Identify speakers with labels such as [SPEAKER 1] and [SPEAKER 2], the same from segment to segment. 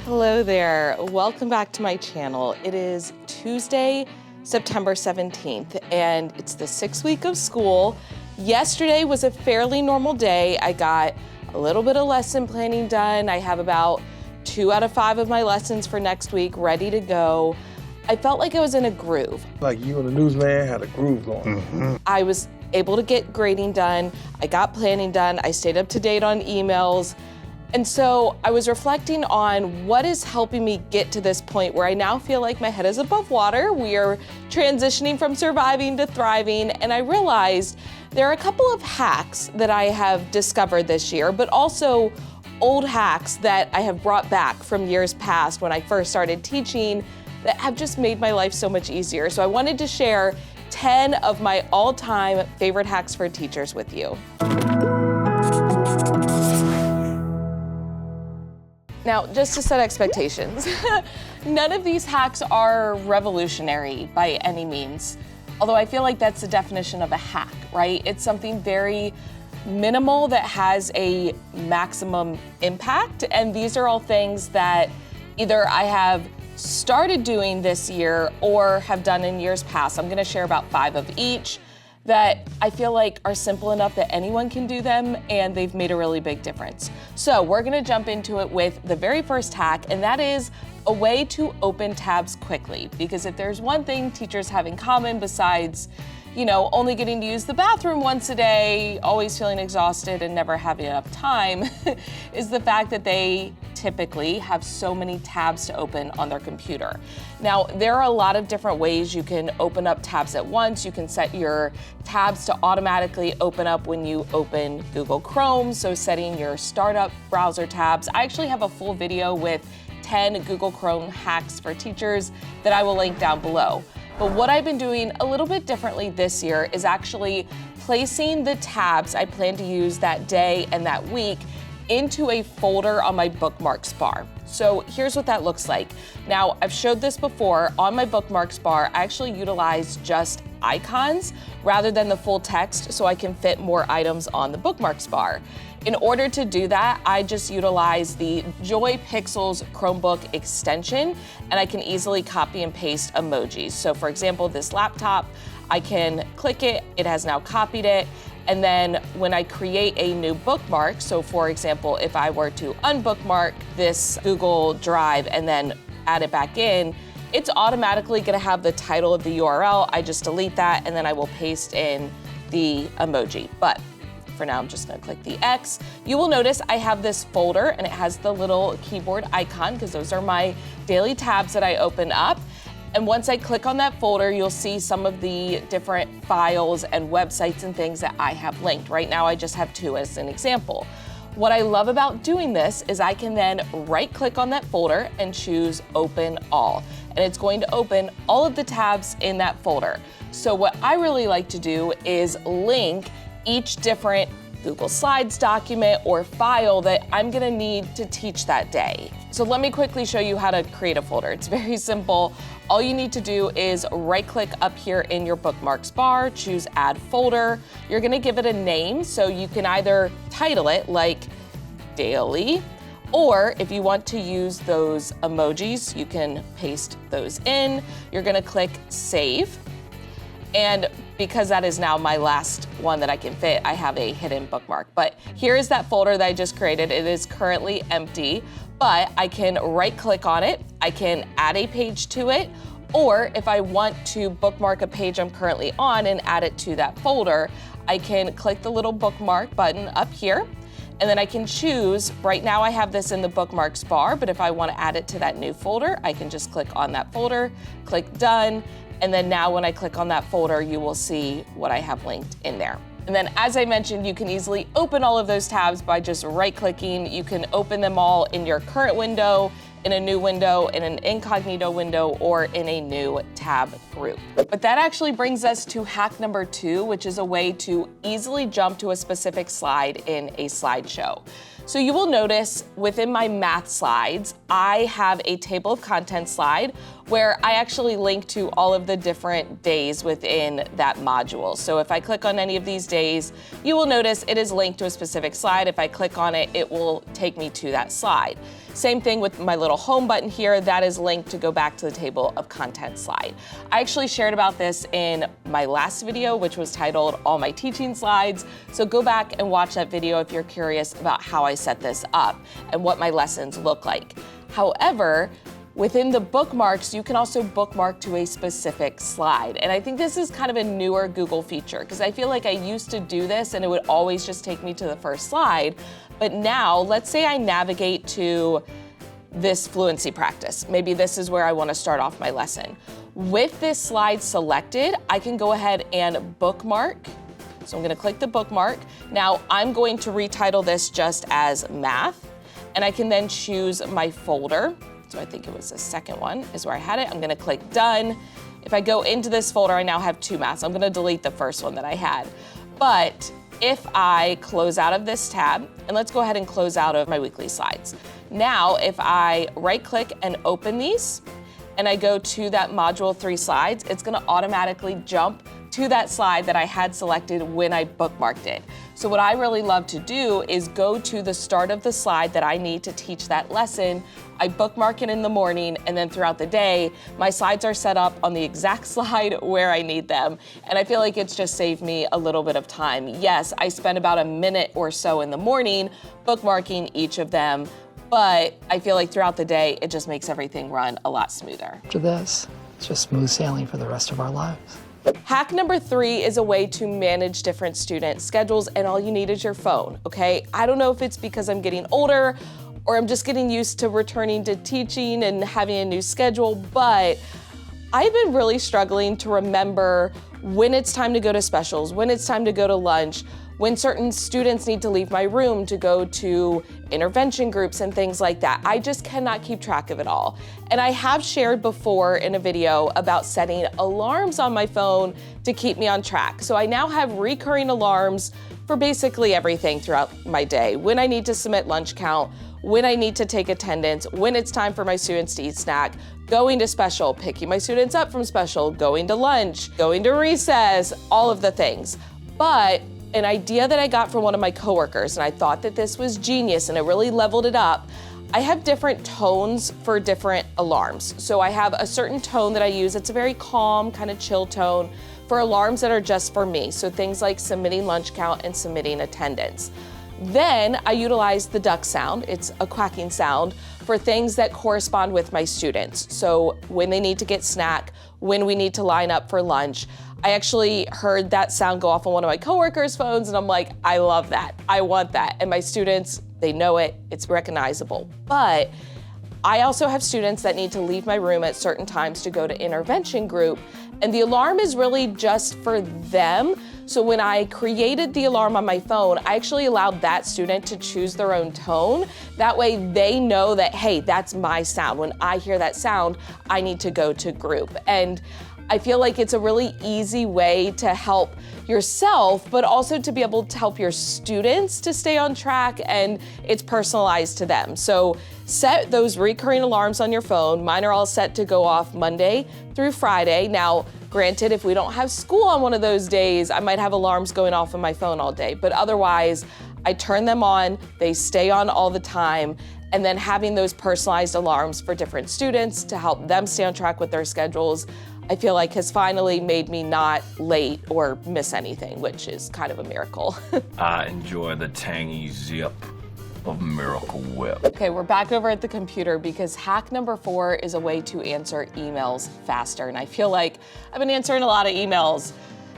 [SPEAKER 1] Hello there, welcome back to my channel. It is Tuesday, September 17th, and it's the 6th week of school. Yesterday was a fairly normal day. I got a little bit of lesson planning done. I have about 2 out of 5 of my lessons for next week ready to go. I felt like I was in a groove.
[SPEAKER 2] Like you and the newsman had a groove going.
[SPEAKER 1] I was able to get grading done. I got planning done. I stayed up to date on emails. And so I was reflecting on what is helping me get to this point where I now feel like my head is above water. We are transitioning from surviving to thriving. And I realized there are a couple of hacks that I have discovered this year, but also old hacks that I have brought back from years past when I first started teaching that have just made my life so much easier. So I wanted to share 10 of my all-time favorite hacks for teachers with you. Now, just to set expectations, none of these hacks are revolutionary by any means, although I feel like that's the definition of a hack, right? It's something very minimal that has a maximum impact, and these are all things that either I have started doing this year or have done in years past. I'm gonna share about 5 of each that I feel like are simple enough that anyone can do them, and they've made a really big difference. So we're gonna jump into it with the very first hack, and that is a way to open tabs quickly. Because if there's one thing teachers have in common besides, only getting to use the bathroom once a day, always feeling exhausted and never having enough time, is the fact that they typically have so many tabs to open on their computer. Now, there are a lot of different ways you can open up tabs at once. You can set your tabs to automatically open up when you open Google Chrome, so setting your startup browser tabs. I actually have a full video with 10 Google Chrome hacks for teachers that I will link down below. But what I've been doing a little bit differently this year is actually placing the tabs I plan to use that day and that week into a folder on my bookmarks bar. So here's what that looks like. Now, I've showed this before. On my bookmarks bar, I actually utilize just icons rather than the full text so I can fit more items on the bookmarks bar. In order to do that, I just utilize the Joy Pixels Chromebook extension, and I can easily copy and paste emojis. So for example, this laptop, I can click it, it has now copied it, and then when I create a new bookmark, so for example, if I were to unbookmark this Google Drive and then add it back in, it's automatically gonna have the title of the URL. I just delete that and then I will paste in the emoji. But for now, I'm just gonna click the X. You will notice I have this folder and it has the little keyboard icon because those are my daily tabs that I open up. And once I click on that folder, you'll see some of the different files and websites and things that I have linked. Right now, I just have 2 as an example. What I love about doing this is I can then right-click on that folder and choose Open All. And it's going to open all of the tabs in that folder. So what I really like to do is link each different Google Slides document or file that I'm gonna need to teach that day. So let me quickly show you how to create a folder. It's very simple. All you need to do is right-click up here in your bookmarks bar, choose Add Folder. You're gonna give it a name, so you can either title it like Daily, or if you want to use those emojis, you can paste those in. You're gonna click Save. And because that is now my last one that I can fit, I have a hidden bookmark. But here is that folder that I just created. It is currently empty, but I can right-click on it. I can add a page to it, or if I want to bookmark a page I'm currently on and add it to that folder, I can click the little bookmark button up here, and then I can choose. Right now I have this in the bookmarks bar, but if I want to add it to that new folder, I can just click on that folder, click Done, and then now when I click on that folder, you will see what I have linked in there. And then as I mentioned, you can easily open all of those tabs by just right-clicking. You can open them all in your current window, in a new window, in an incognito window, or in a new tab group. But that actually brings us to hack number 2, which is a way to easily jump to a specific slide in a slideshow. So you will notice within my math slides, I have a table of contents slide where I actually link to all of the different days within that module. So if I click on any of these days, you will notice it is linked to a specific slide. If I click on it, it will take me to that slide. Same thing with my little home button here, that is linked to go back to the table of contents slide. I actually shared about this in my last video, which was titled All My Teaching Slides. So go back and watch that video if you're curious about how I set this up and what my lessons look like. However, within the bookmarks, you can also bookmark to a specific slide. And I think this is kind of a newer Google feature because I feel like I used to do this and it would always just take me to the first slide. But now, let's say I navigate to this fluency practice. Maybe this is where I want to start off my lesson. With this slide selected, I can go ahead and bookmark. So I'm going to click the bookmark. Now I'm going to retitle this just as math, and I can then choose my folder. So I think it was the second one is where I had it. I'm going to click done. If I go into this folder, I now have two maths. I'm going to delete the first one that I had. But if I close out of this tab, and let's go ahead and close out of my weekly slides. Now, if I right click and open these, and I go to that module 3 slides, it's gonna automatically jump to that slide that I had selected when I bookmarked it. So what I really love to do is go to the start of the slide that I need to teach that lesson. I bookmark it in the morning, and then throughout the day, my slides are set up on the exact slide where I need them. And I feel like it's just saved me a little bit of time. Yes, I spend about a minute or so in the morning bookmarking each of them, but I feel like throughout the day, it just makes everything run a lot smoother.
[SPEAKER 3] After this, it's just smooth sailing for the rest of our lives.
[SPEAKER 1] Hack number 3 is a way to manage different student schedules, and all you need is your phone, okay? I don't know if it's because I'm getting older or I'm just getting used to returning to teaching and having a new schedule, but I've been really struggling to remember when it's time to go to specials, when it's time to go to lunch, when certain students need to leave my room to go to intervention groups and things like that. I just cannot keep track of it all. And I have shared before in a video about setting alarms on my phone to keep me on track. So I now have recurring alarms for basically everything throughout my day. When I need to submit lunch count, when I need to take attendance, when it's time for my students to eat snack, going to special, picking my students up from special, going to lunch, going to recess, all of the things. But an idea that I got from one of my coworkers, and I thought that this was genius and it really leveled it up. I have different tones for different alarms. So I have a certain tone that I use. It's a very calm, kind of chill tone for alarms that are just for me. So things like submitting lunch count and submitting attendance. Then I utilize the duck sound. It's a quacking sound for things that correspond with my students. So when they need to get snack, when we need to line up for lunch. I actually heard that sound go off on one of my coworkers' phones, and I'm like, I love that. I want that. And my students, they know it, it's recognizable. But I also have students that need to leave my room at certain times to go to intervention group, and the alarm is really just for them. So when I created the alarm on my phone, I actually allowed that student to choose their own tone. That way they know that, hey, that's my sound. When I hear that sound, I need to go to group. And I feel like it's a really easy way to help yourself, but also to be able to help your students to stay on track, and it's personalized to them. So set those recurring alarms on your phone. Mine are all set to go off Monday through Friday. Now, granted, if we don't have school on one of those days, I might have alarms going off on my phone all day, but otherwise, I turn them on, they stay on all the time, and then having those personalized alarms for different students to help them stay on track with their schedules, I feel like has finally made me not late or miss anything, which is kind of a miracle.
[SPEAKER 4] I enjoy the tangy zip of Miracle Whip.
[SPEAKER 1] Okay, we're back over at the computer because hack number 4 is a way to answer emails faster. And I feel like I've been answering a lot of emails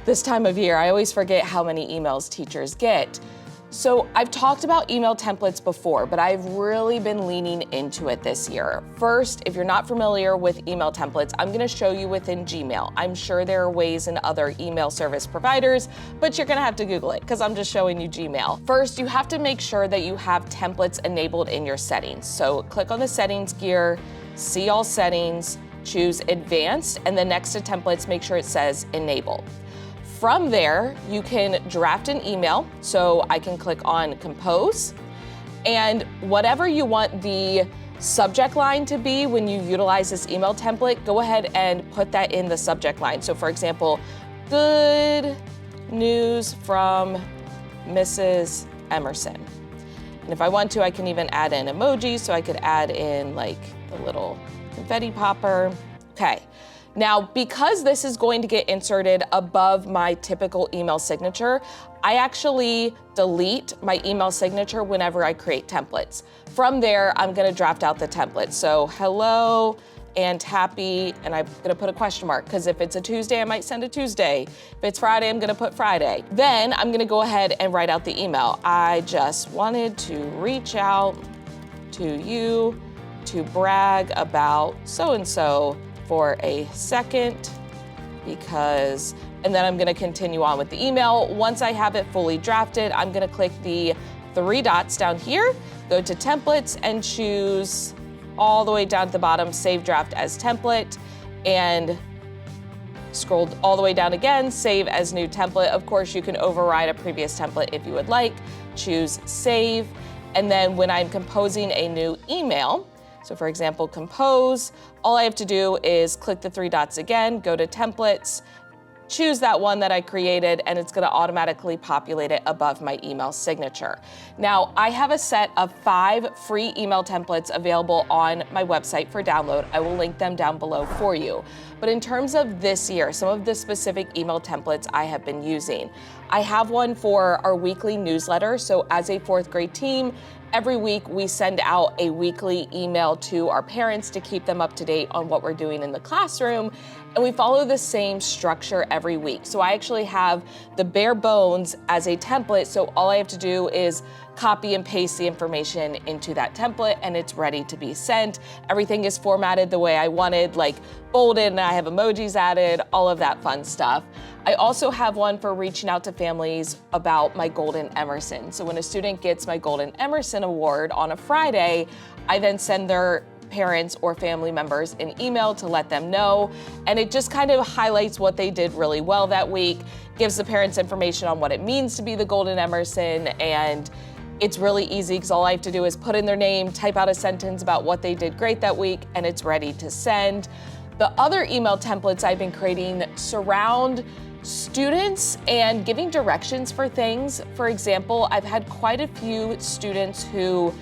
[SPEAKER 1] this time of year. I always forget how many emails teachers get. So I've talked about email templates before, but I've really been leaning into it this year. First, if you're not familiar with email templates, I'm gonna show you within Gmail. I'm sure there are ways in other email service providers, but you're gonna have to Google it because I'm just showing you Gmail. First, you have to make sure that you have templates enabled in your settings. So click on the settings gear, see all settings, choose advanced, and then next to templates, make sure it says enable. From there, you can draft an email. So I can click on compose, And whatever you want the subject line to be when you utilize this email template, go ahead and put that in the subject line. So for example, good news from Mrs. Emerson. And if I want to, I can even add in emojis, so I could add in like the little confetti popper. Okay. Now, because this is going to get inserted above my typical email signature, I actually delete my email signature whenever I create templates. From there, I'm gonna draft out the template. So hello and happy, and I'm gonna put a question mark, because if it's a Tuesday, I might send a Tuesday. If it's Friday, I'm gonna put Friday. Then I'm gonna go ahead and write out the email. I just wanted to reach out to you to brag about so-and-so for a second, because, and then I'm gonna continue on with the email. Once I have it fully drafted, I'm gonna click the 3 dots down here, go to templates and choose all the way down to the bottom, save draft as template, and scroll all the way down again, save as new template. Of course, you can override a previous template if you would like, choose save. And then when I'm composing a new email, so for example, compose, all I have to do is click the 3 dots again, go to templates, choose that one that I created, and it's gonna automatically populate it above my email signature. Now, I have a set of 5 free email templates available on my website for download. I will link them down below for you. But in terms of this year, some of the specific email templates I have been using, I have one for our weekly newsletter. So as a 4th grade team, every week we send out a weekly email to our parents to keep them up to date on what we're doing in the classroom. And we follow the same structure every week. So I actually have the bare bones as a template. So all I have to do is copy and paste the information into that template and it's ready to be sent. Everything is formatted the way I wanted, like bolded, and I have emojis added, all of that fun stuff. I also have one for reaching out to families about my Golden Emerson. So when a student gets my Golden Emerson Award on a Friday, I then send their parents or family members an email to let them know. And it just kind of highlights what they did really well that week, gives the parents information on what it means to be the Golden Emerson, and it's really easy because all I have to do is put in their name, type out a sentence about what they did great that week, and it's ready to send. The other email templates I've been creating surround students and giving directions for things. For example, I've had quite a few students who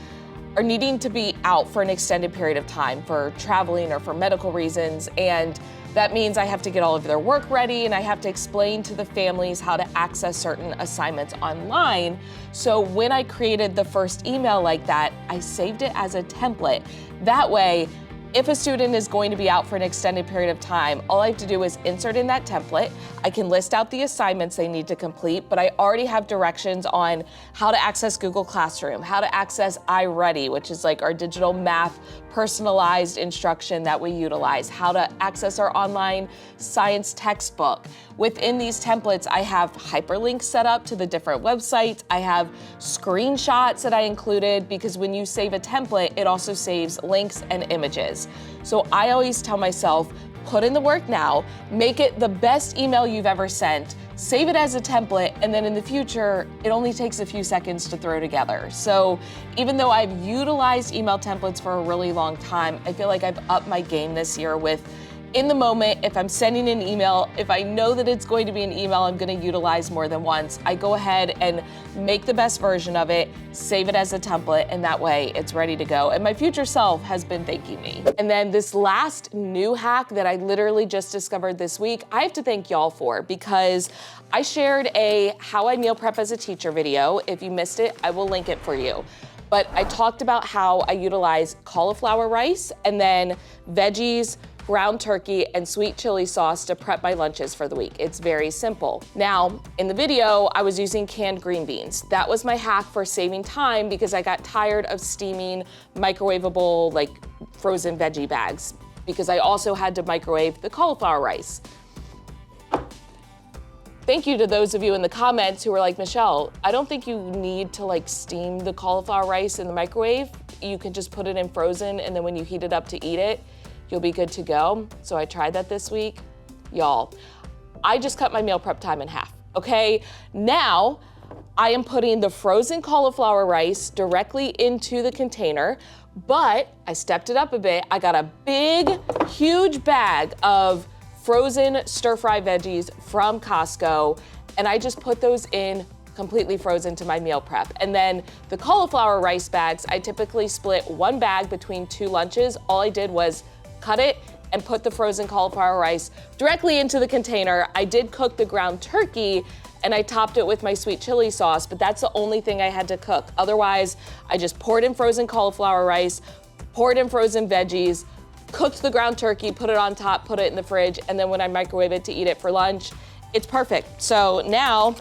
[SPEAKER 1] are needing to be out for an extended period of time for traveling or for medical reasons, and that means I have to get all of their work ready and I have to explain to the families how to access certain assignments online. So when I created the first email like that, I saved it as a template. That way, if a student is going to be out for an extended period of time, all I have to do is insert in that template. I can list out the assignments they need to complete, but I already have directions on how to access Google Classroom, how to access iReady, which is like our digital math personalized instruction that we utilize, how to access our online science textbook. Within these templates, I have hyperlinks set up to the different websites. I have screenshots that I included because when you save a template, it also saves links and images. So I always tell myself, put in the work now, make it the best email you've ever sent, save it as a template, and then in the future, it only takes a few seconds to throw together. So even though I've utilized email templates for a really long time, I feel like I've upped my game this year with, in the moment, if I'm sending an email, if I know that it's going to be an email I'm gonna utilize more than once, I go ahead and make the best version of it, save it as a template, and that way it's ready to go. And my future self has been thanking me. And then this last new hack that I literally just discovered this week, I have to thank y'all for, because I shared a How I Meal Prep as a Teacher video. If you missed it, I will link it for you. But I talked about how I utilize cauliflower rice and then veggies, ground turkey, and sweet chili sauce to prep my lunches for the week. It's very simple. Now, in the video, I was using canned green beans. That was my hack for saving time because I got tired of steaming microwavable, like frozen veggie bags, because I also had to microwave the cauliflower rice. Thank you to those of you in the comments who were like, Michelle, I don't think you need to like steam the cauliflower rice in the microwave. You can just put it in frozen, and then when you heat it up to eat it, you'll be good to go. So I tried that this week. Y'all, I just cut my meal prep time in half, okay? Now, I am putting the frozen cauliflower rice directly into the container, but I stepped it up a bit. I got a big, huge bag of frozen stir-fry veggies from Costco, and I just put those in completely frozen to my meal prep. And then the cauliflower rice bags, I typically split one bag between 2 lunches. All I did was cut it and put the frozen cauliflower rice directly into the container. I did cook the ground turkey and I topped it with my sweet chili sauce, but that's the only thing I had to cook. Otherwise, I just poured in frozen cauliflower rice, poured in frozen veggies, cooked the ground turkey, put it on top, put it in the fridge, and then when I microwave it to eat it for lunch, it's perfect. So now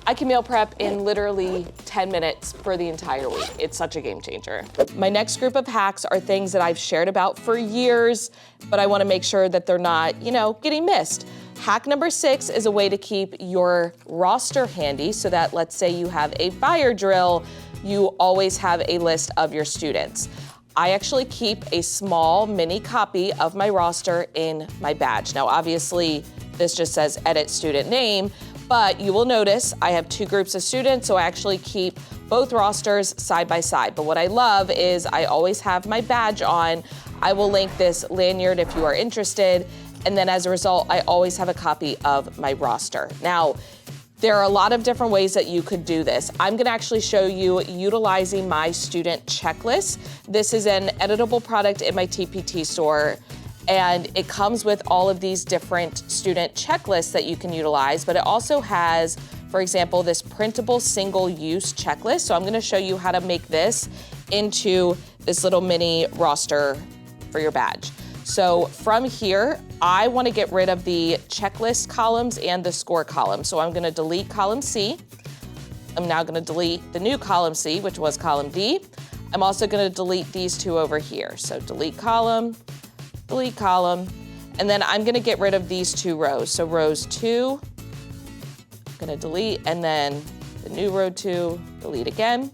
[SPEAKER 1] I can meal prep in literally 10 minutes for the entire week. It's such a game changer. My next group of hacks are things that I've shared about for years, but I wanna make sure that they're not, getting missed. Hack number 6 is a way to keep your roster handy so that, let's say you have a fire drill, you always have a list of your students. I actually keep a small mini copy of my roster in my badge. Now, obviously, this just says edit student name, but you will notice I have 2 groups of students, so I actually keep both rosters side by side. But what I love is I always have my badge on. I will link this lanyard if you are interested. And then as a result, I always have a copy of my roster. Now, there are a lot of different ways that you could do this. I'm gonna actually show you utilizing my student checklist. This is an editable product in my TPT store, and it comes with all of these different student checklists that you can utilize, but it also has, for example, this printable single-use checklist. So I'm gonna show you how to make this into this little mini roster for your badge. So from here, I wanna get rid of the checklist columns and the score column. So I'm gonna delete column C. I'm now gonna delete the new column C, which was column D. I'm also gonna delete these 2 over here. So delete column, and then I'm gonna get rid of these 2 rows. So rows 2, I'm gonna delete, and then the new row 2, delete again.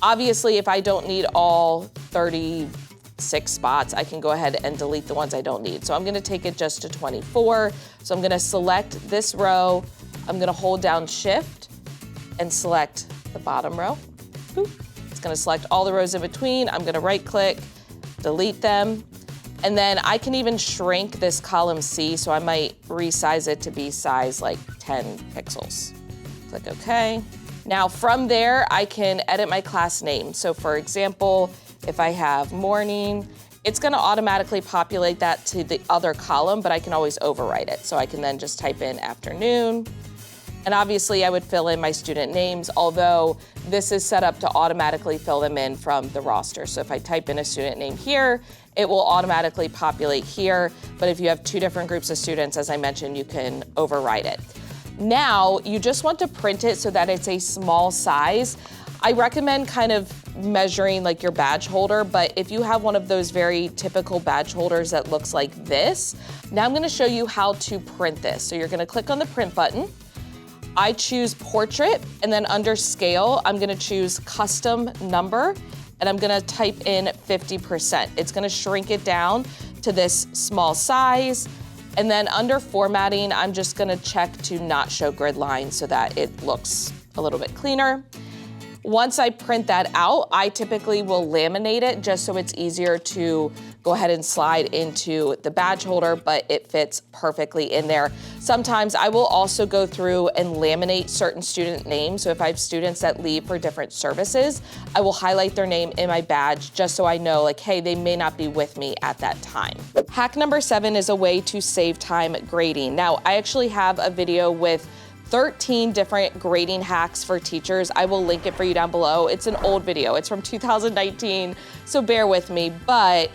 [SPEAKER 1] Obviously, if I don't need all 36 spots, I can go ahead and delete the ones I don't need. So I'm gonna take it just to 24. So I'm gonna select this row, I'm gonna hold down Shift and select the bottom row. Boop. It's gonna select all the rows in between. I'm gonna right click, delete them. And then I can even shrink this column C, so I might resize it to be size like 10 pixels. Click OK. Now from there, I can edit my class name. So for example, if I have morning, it's gonna automatically populate that to the other column, but I can always overwrite it. So I can then just type in afternoon. And obviously I would fill in my student names, although this is set up to automatically fill them in from the roster. So if I type in a student name here, it will automatically populate here. But if you have 2 different groups of students, as I mentioned, you can override it. Now, you just want to print it so that it's a small size. I recommend kind of measuring like your badge holder, but if you have one of those very typical badge holders that looks like this, now I'm gonna show you how to print this. So you're gonna click on the print button. I choose portrait, and then under scale, I'm gonna choose custom number, and I'm gonna type in 50%. It's gonna shrink it down to this small size. And then under formatting, I'm just gonna check to not show grid lines so that it looks a little bit cleaner. Once I print that out, I typically will laminate it just so it's easier to go ahead and slide into the badge holder, but it fits perfectly in there. Sometimes I will also go through and laminate certain student names. So if I have students that leave for different services, I will highlight their name in my badge just so I know like, hey, they may not be with me at that time. Hack number 7 is a way to save time grading. Now, I actually have a video with 13 different grading hacks for teachers. I will link it for you down below. It's an old video. It's from 2019, so bear with me, but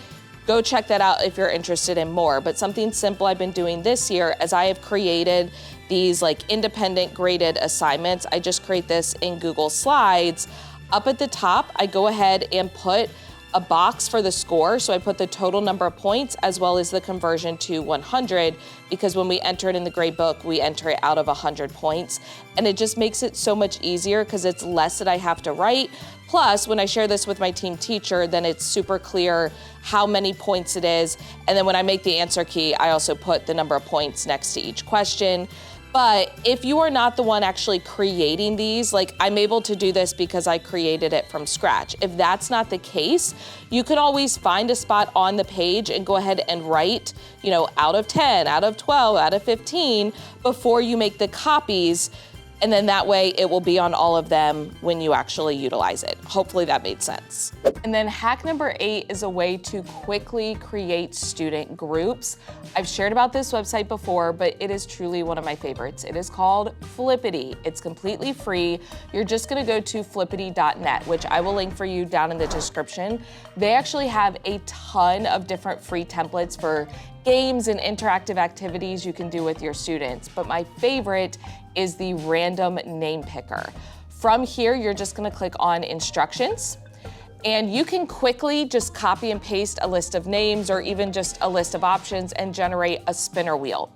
[SPEAKER 1] go check that out if you're interested in more. But something simple I've been doing this year as I have created these like independent graded assignments. I just create this in Google Slides. Up at the top, I go ahead and put a box for the score. So I put the total number of points as well as the conversion to 100, because when we enter it in the grade book, we enter it out of 100 points. And it just makes it so much easier because it's less that I have to write. Plus, when I share this with my team teacher, then it's super clear how many points it is. And then when I make the answer key, I also put the number of points next to each question. But if you are not the one actually creating these, like I'm able to do this because I created it from scratch. If that's not the case, you could always find a spot on the page and go ahead and write, out of 10, out of 12, out of 15 before you make the copies. And then that way it will be on all of them when you actually utilize it. Hopefully that made sense. And then hack number 8 is a way to quickly create student groups. I've shared about this website before, but it is truly one of my favorites. It is called Flippity. It's completely free. You're just gonna go to flippity.net, which I will link for you down in the description. They actually have a ton of different free templates for games and interactive activities you can do with your students. But my favorite is the random name picker. From here, you're just gonna click on instructions, and you can quickly just copy and paste a list of names or even just a list of options and generate a spinner wheel.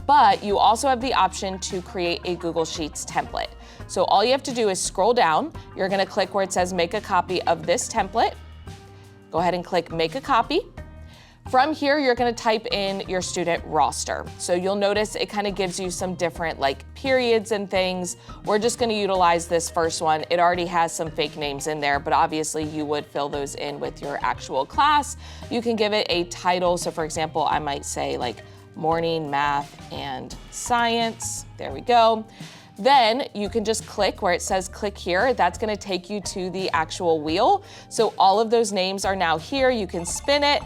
[SPEAKER 1] But you also have the option to create a Google Sheets template. So all you have to do is scroll down. You're gonna click where it says make a copy of this template. Go ahead and click make a copy. From here, you're gonna type in your student roster. So you'll notice it kind of gives you some different periods and things. We're just gonna utilize this first one. It already has some fake names in there, but obviously you would fill those in with your actual class. You can give it a title. So for example, I might say morning math and science. There we go. Then you can just click where it says click here. That's gonna take you to the actual wheel. So all of those names are now here. You can spin it.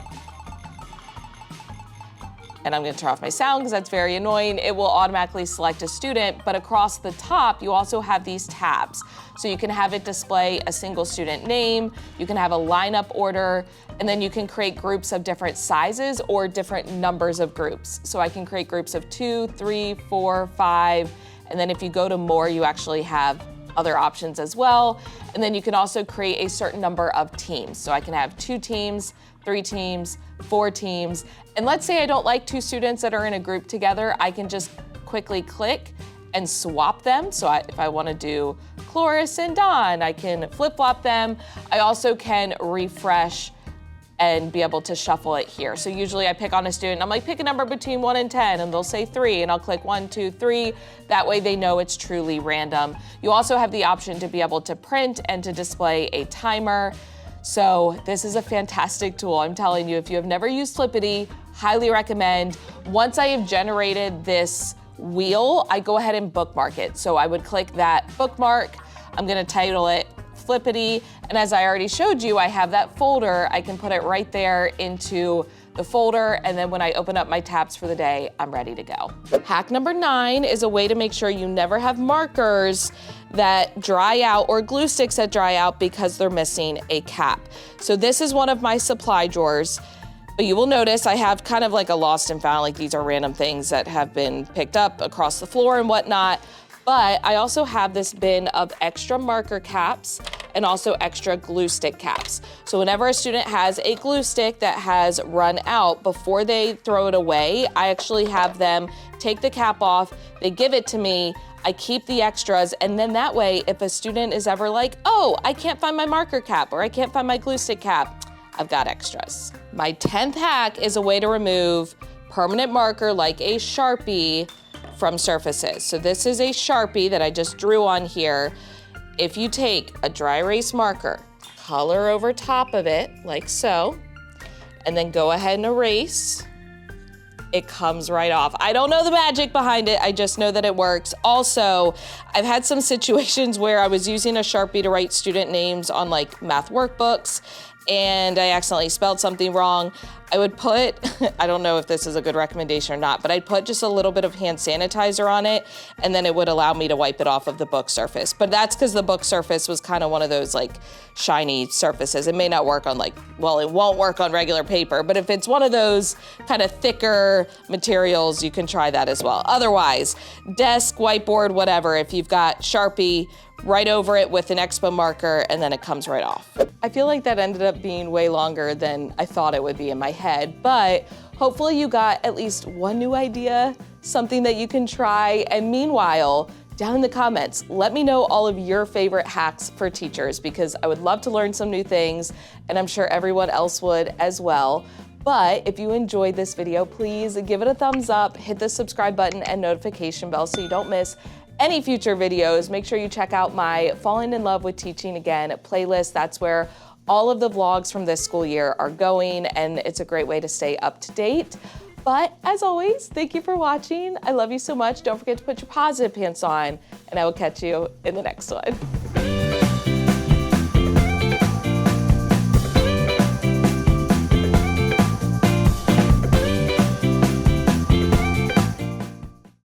[SPEAKER 1] And I'm gonna turn off my sound because that's very annoying. It will automatically select a student, but across the top, you also have these tabs. So you can have it display a single student name, you can have a lineup order, and then you can create groups of different sizes or different numbers of groups. So I can create groups of 2, 3, 4, 5, and then if you go to more, you actually have other options as well. And then you can also create a certain number of teams. So I can have 2 teams, 3 teams, 4 teams. And let's say I don't like 2 students that are in a group together, I can just quickly click and swap them. So if I wanna do Cloris and Don, I can flip-flop them. I also can refresh and be able to shuffle it here. So usually I pick on a student, I'm pick a number between 1 and 10, and they'll say 3, and I'll click 1, 2, 3. That way they know it's truly random. You also have the option to be able to print and to display a timer. So this is a fantastic tool. I'm telling you, if you have never used Flippity, highly recommend. Once I have generated this wheel, I go ahead and bookmark it. So I would click that bookmark. I'm gonna title it Flippity. And as I already showed you, I have that folder. I can put it right there into the folder. And then when I open up my tabs for the day, I'm ready to go. Hack number 9 is a way to make sure you never have markers that dry out or glue sticks that dry out because they're missing a cap. So this is one of my supply drawers. But you will notice I have kind of a lost and found, these are random things that have been picked up across the floor and whatnot. But I also have this bin of extra marker caps and also extra glue stick caps. So whenever a student has a glue stick that has run out, before they throw it away, I actually have them take the cap off, they give it to me, I keep the extras, and then that way, if a student is ever oh, I can't find my marker cap or I can't find my glue stick cap, I've got extras. My 10th hack is a way to remove permanent marker like a Sharpie from surfaces. So this is a Sharpie that I just drew on here. If you take a dry erase marker, color over top of it like so, and then go ahead and erase, it comes right off. I don't know the magic behind it, I just know that it works. Also, I've had some situations where I was using a Sharpie to write student names on math workbooks, and I accidentally spelled something wrong. I would put, I don't know if this is a good recommendation or not, but I'd put just a little bit of hand sanitizer on it, and then it would allow me to wipe it off of the book surface. But that's because the book surface was kind of one of those shiny surfaces. It may not work on well, it won't work on regular paper, but if it's one of those kind of thicker materials, you can try that as well. Otherwise, desk, whiteboard, whatever, if you've got Sharpie, right over it with an Expo marker, and then it comes right off. I feel like that ended up being way longer than I thought it would be in my head, but hopefully you got at least one new idea, something that you can try, and meanwhile, down in the comments, let me know all of your favorite hacks for teachers because I would love to learn some new things, and I'm sure everyone else would as well. But if you enjoyed this video, please give it a thumbs up, hit the subscribe button and notification bell so you don't miss any future videos. Make sure you check out my Falling in Love with Teaching Again playlist. That's where all of the vlogs from this school year are going, and it's a great way to stay up to date. But as always, thank you for watching. I love you so much. Don't forget to put your positive pants on, and I will catch you in the next one.